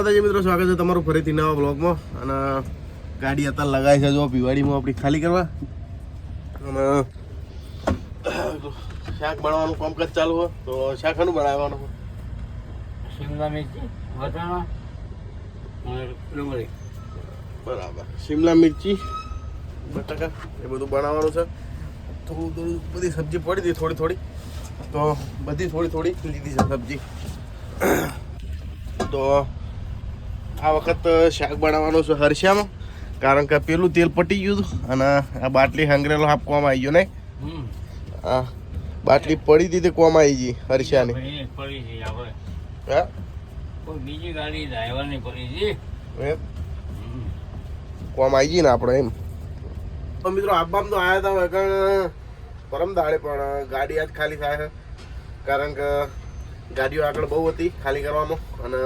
મિત્રો સ્વાગત છે તમારું ફરીથી નવા બ્લોગમાં અને ગાડી અત્યારે લગાવી છે જો પીવાડીમાં આપણી ખાલી કરવા અને શાક બનાવવાનું કામકાજ ચાલુ હોય તો શાક શાનું બનાવવાનું શિમલા મિર્ચી વટાણા અને ડુંગળી બરાબર શિમલા મિર્ચી બટાકા એ બધું બનાવવાનું છે થોડું બધી સબ્જી પડી હતી થોડી તો બધી થોડી લીધી છે સબ્જી તો આ વખત શાક બનાવવાનું છે હરષ્યામાં કારણ કે પેલું તેલ પટી ગયું હતું અને આ બાટલી હંગરેલો હાફ કોમ આવી ગયો ને આ બાટલી પડી હતી તે કોમ આવી ગઈ હરષ્યાની પડી ગઈ આપણે હા કોઈ બીજી ગાડી ડ્રાઈવરની પડી ગઈ કોમ આવી ગઈ ને આપણે એમ તો મિત્રો આબામ તો આવ્યા હતા પરમ દાડે પણ ગાડી આજ ખાલી થાય છે કારણ કે ગાડીઓ આગળ બહુ હતી ખાલી કરવામાં અને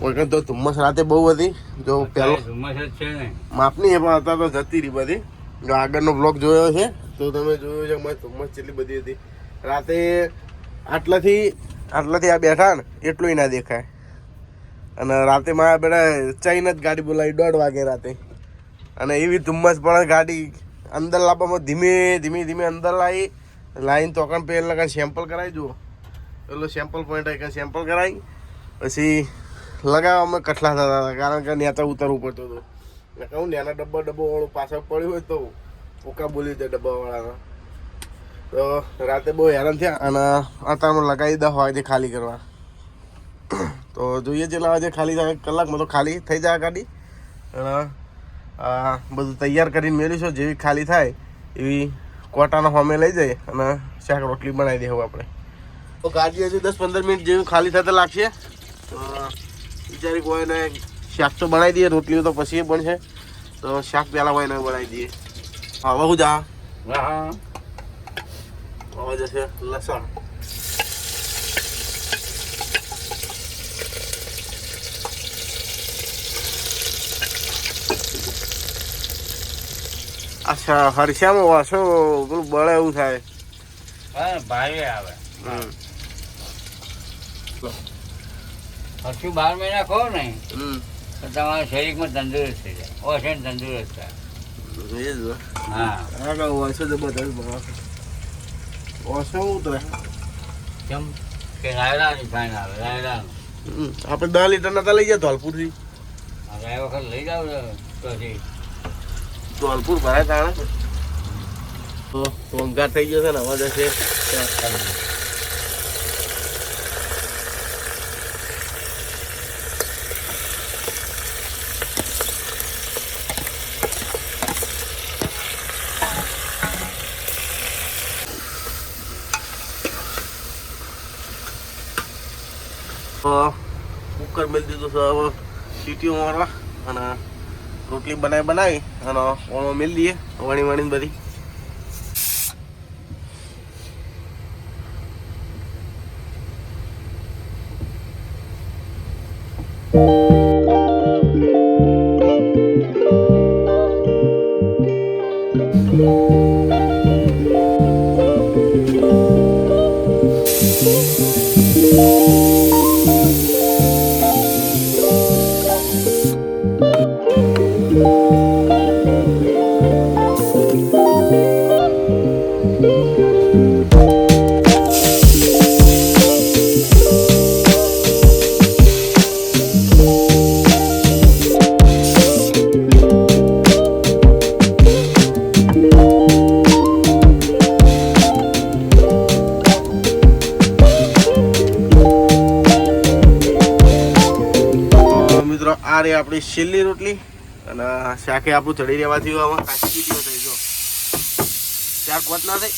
વખત તો ધુમ્મસ રાતે બહુ હતી જો પહેલો ધુમ્મસ જ છે ને માપની પણ હતા તો જતી રહી બધી જો આગળનો બ્લોગ જોયો છે તો તમે જોયું છે કે ધુમ્મસ કેટલી બધી હતી રાતે આટલાથી આ બેઠા ને એટલું ના દેખાય અને રાતે મારા બેટા ચાઈને જ ગાડી બોલાવી 1:30 વાગે રાતે અને એવી ધુમ્મસ પણ ગાડી અંદર લાવવામાં ધીમે અંદર લાવીને તોકણ પેલ લગા સેમ્પલ કરાવી જુઓ પેલો સેમ્પલ પોઈન્ટ આવી સેમ્પલ કરાવી પછી લગાવવામાં કઠલા થતા હતા કારણ કે નેતા ઉતરવું પડતું હતું ને કહું નેના ડબ્બો પાછળ પડ્યું હોય તો ઓકા બોલી જાય ડબ્બાવાળાના તો રાતે બહુ હેરાન થયા અને અત્યારમાં લગાવી 10 વાગે ખાલી કરવા તો જોઈએ જેટલા વાગે ખાલી થાય કલાકમાં તો ખાલી થઈ જાય ગાડી અને બધું તૈયાર કરીને મેળવીશું જેવી ખાલી થાય એવી કોટાનો હોમે લઈ જાય અને શાક રોટલી બનાવી દેવું આપણે તો ગાડી હજુ 10-15 મિનિટ જેવું ખાલી થતા લાગશે તો વિચારી કોઈને શાક તો બનાવી દઈએ રોટલીઓ તો પછી બનશે તો શાક પહેલાં કોઈને બનાવી દઈએ હવે હું જા હવે જશે લસણ અચ્છા હરષ્યામાં વાસો પેલું બળે એવું થાય હા ભાઈ આવે હરશું 12 મહિના ખો ને તો તમારા શરીરમાં તંદુરસ્ત થઈ જાય ઓછે તંદુરસ્ત થાય એ જ હા આગળ વાસો જબરદસ્ત વાસો ઉતરે કેમ કે રાયડાની ફાઈન આવે રાયડાનું આપણે 10 લીટર નતા લઈ ગયા ધોલપુરથી હવે આ વખત લઈ જાવ પછી ધોલપુર ભરાય તાણે તો વંગાર થઈ ગયો છે ને અવાજ હશે કુકર મેળ દીધું છે હવે સીટીઓ મારવા અને રોટલી બનાવી અને ઓળો મેળ દઈએ વણી બધી આ રે આપણી છેલ્લી રોટલી અને શાકે આપણું ચડી રહેવાથી આમાં કાચી ચીટીઓ થઈ જો 4-5 ના થઈ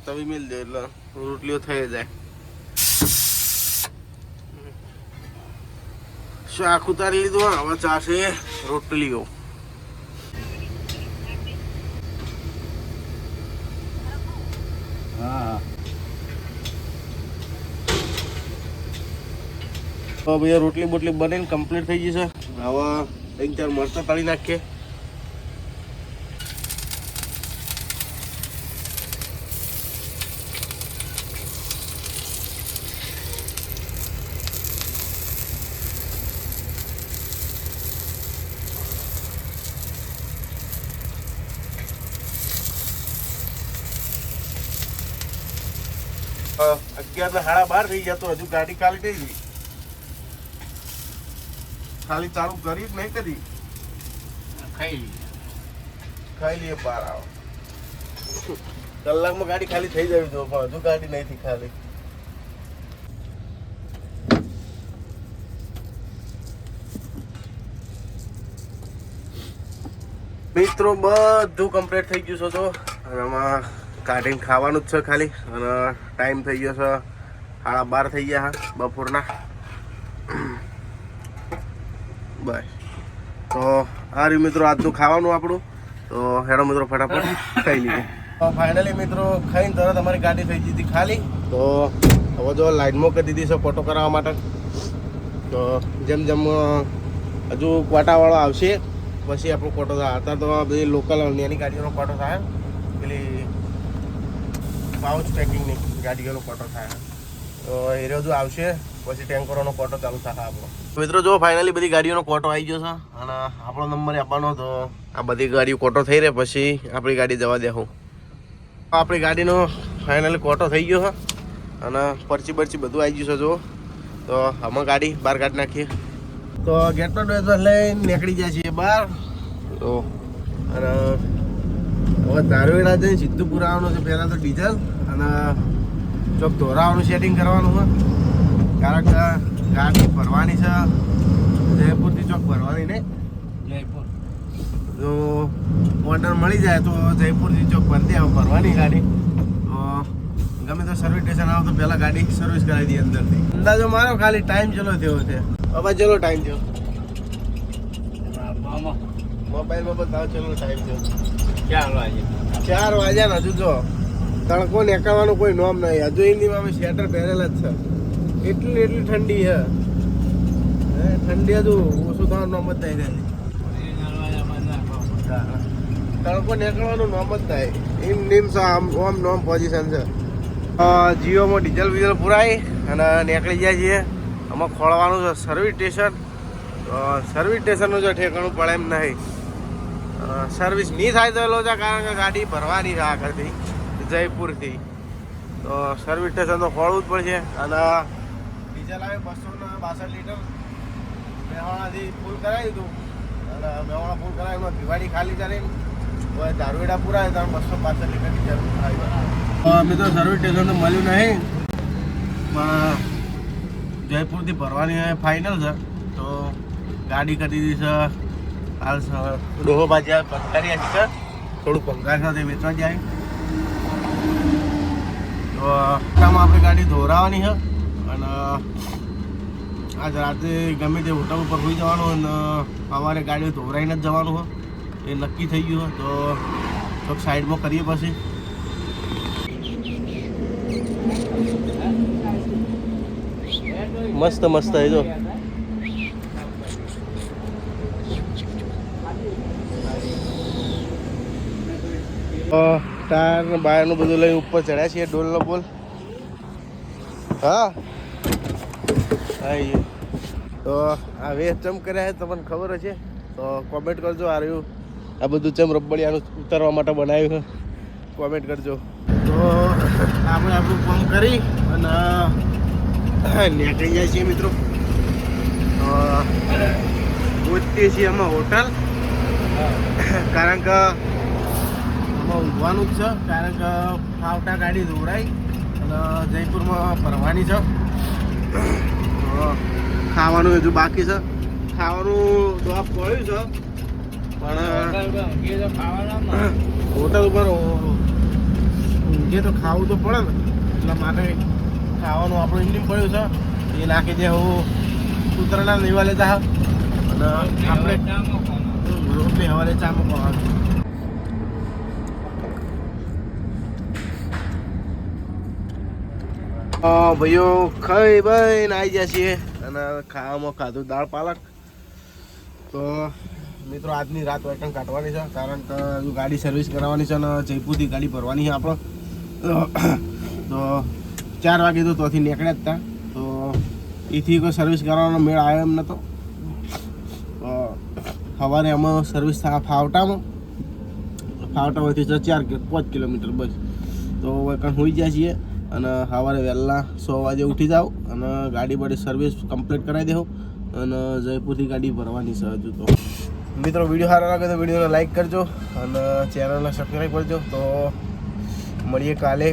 તવી મેળ દે એટલે રોટલીઓ થઈ જાય શાક ઉતારી લીધું હવે ચાશે રોટલીઓ હા તો ભાઈ રોટલી બોટલી બનીને કમ્પ્લીટ થઈ ગઈ છે હવે 3-4 મરચાં તળી નાખીએ 11 ને 12:30 થઈ ગયા તો હજુ ગાડી ખાલી થઈ ગઈ. ખાલી ચાલુ કરી જ નહીં કરી. ખાઈ લઈએ બહાર આવો. કલાકમાં ગાડી ખાલી થઈ જવી તો પણ હજુ ગાડી નહીં થઈ ખાલી. મિત્રો બધું કમ્પ્લીટ થઈ ગયું છે તો અને આમાં કાઢીને ખાવાનું જ છે ખાલી. અને ટાઈમ થઈ ગયો છે 12:30 થઈ ગયા બપોરના. બસ તો આ રહ્યું મિત્રો આજનું ખાવાનું આપણું. તો હેડો મિત્રો ફટાફટ ખાઈ લઈએ. તો ફાઇનલી મિત્રો ખાઈને તરત અમારી ગાડી થઈ ગઈ હતી ખાલી. તો હવે જો લાઈનમાં કરી દીધી છે ફોટો કરાવવા માટે. તો જેમ જેમ હજુ ક્વાટાવાળો આવશે પછી આપણો ફોટો થાય. અત્યારે તો બધી લોકલ નાની ગાડીઓનો ફોટો થાય. પેલી પાઉચ પેકિંગની ગાડીઓનો ફોટો થાય. તો એ હજુ આવશે પછી ટેન્કરોનો ફોટો ચાલુ થાય આપણો. મિત્રો જો ફાઇનલી બધી ગાડીઓનો કોટો આવી ગયો છે અને આપણો નંબર આપવાનો. તો આ બધી ગાડીઓ કોટો થઈ રહે પછી આપણી ગાડી જવા દેવું. આપણી ગાડીનો ફાઇનલી કોટો થઈ ગયો છે અને પરચી બરચી બધું આવી ગયું છે. જો તો આમાં ગાડી બહાર કાઢી નાખીએ. તો ગેટનો ડ્રેસ લઈને નીકળી જાય છે બહાર. તો અને હવે ધારવેડા જઈને સીધું પુરાવાનું છે. પહેલાં તો ડીઝલ અને ચોક ધોરાવાનું સેટિંગ કરવાનું છે. કારણ કે ગાડી ભરવાની છે જયપુરથી ચોક ભરવાની નહીં. જયપુર જો ઓર્ડર મળી જાય તો જયપુરથી ચોક ભરી દે ભરવાની ગાડી. તો ગમે તો સર્વિસ સ્ટેશન આવો તો પહેલાં ગાડી સર્વિસ કરાવી દઈએ અંદરથી. અંદાજો મારો ખાલી ટાઈમ ચલો થયો છે. હવે ચલો ટાઈમ થયો મોબાઈલમાં બતાવો. ચલો ટાઈમ થયો 4 વાગ્યા ને હજુ જો તડકો નીકળવાનું કોઈ નોમ નહીં. હજુ એની અમે સ્વેટર પહેરેલા જ છે. એટલી ઠંડી છે. ઠંડી હજુ ઓછું થવાનું નોમ જ થાય. તડકો નીકળવાનું નોમ જ થાય. એમ નીમ છે આમ નોમ પોઝિશન છે. જીઓમાં ડીઝલ વીઝલ પુરાય અને નીકળી જાય છીએ. આમાં ખોળવાનું છે સર્વિસ સ્ટેશન. સર્વિસ સ્ટેશનનું જો ઠેકાણું પડે એમ નહીં. સર્વિસ નહીં થાય તો લો છે કારણ કે ગાડી ભરવાની છે આગળથી જયપુરથી. તો સર્વિસ સ્ટેશન તો ખોળવું જ પડશે. અને ડીઝલ આવે 262 લીટર. મેવાડાથી ફૂલ કરાવી દીધું અને મેવાડા ફૂલ કરાવીમાં દિવાળી ખાલી કરીને હવે ધારવેડા પૂરા તો 265 લીટર ડીઝલ આવી. અમે તો સર્વિસ સ્ટેશન તો મળ્યું નહીં પણ જયપુરથી ભરવાની ફાઇનલ છે. તો ગાડી કરી દીધી છે. હાલ ડોહો બાજ્યા પંખારી છે. થોડું પંખા સાથે વેચવા જાય. તો આમાં આપણે ગાડી ધોરાવાની છે અને આજ રાતે ગમે તે હોટલ ઉપર હોઈ જવાનું અને અમારે ગાડીઓ ધોરાઈને જ જવાનું હોય એ નક્કી થઈ ગયું. તો થોડુંક સાઈડમાં કરીએ પછી. મસ્ત મસ્ત એ જો ટાયર ને બાયરનું બધું લઈને ઉપર ચડ્યા છીએ. ડોલનો બોલ હા તો આ વેચ ચમ કર્યા છે તમને ખબર હશે તો કોમેન્ટ કરજો. આ રહ્યું આ બધું ચમ રબડિયાનું ઉતારવા માટે બનાવ્યું છે. કોમેન્ટ કરજો. તો આપણે આપણું કામ કરી અને નીકળી જાય છીએ મિત્રો. પહોંચીએ છીએ અમે હોટલ. કારણ કે આમાં ઊંઘવાનું જ છે. કારણ કે ફાવટા ગાડી દોરાઈ અને જયપુરમાં ફરવાની છે. તો ખાવાનું હજુ બાકી છે. ખાવાનું દવા પડ્યું છે પણ હોટલ ઉપર ઊંઘે તો ખાવું તો પડે ને એટલા માટે ખાવાનું આપણું ઇન્ડિયન પડ્યું છે. એ નાખી દે હું ઉતરણા લેવા લેતા અને આપણે રોટલી હવારે ચામાં ખાવાનું. ભાઈઓ ખાઈ ભાઈને આવી ગયા છીએ અને ખાવામાં ખાધું દાળ પાલક. તો મિત્રો આજની રાત વેકન કાઢવાની છે કારણ કે હજુ ગાડી સર્વિસ કરાવવાની છે અને જયપુરથી ગાડી ભરવાની છે આપણે. તો 4 વાગે તો ત્યાંથી નીકળ્યા જ હતા. તો એથી કોઈ સર્વિસ કરવાનો મેળ આવ્યો એમ નહોતો. તો સવારે અમે સર્વિસ ફાવટામાં ફાવટામાંથી 4 5 કિલોમીટર બસ. તો વેકન હોઈ ગયા છીએ અને સવારે વહેલા 6 વાગે ઉઠી જાઓ અને ગાડી બાડી સર્વિસ કમ્પ્લીટ કરાવી દેવો અને જયપુરથી ગાડી ભરવાની છે હજુ તો. મિત્રો વિડીયો સારો લાગે તો વિડીયોને લાઈક કરજો અને ચેનલને સબસ્ક્રાઈબ કરજો. તો મળીએ કાલે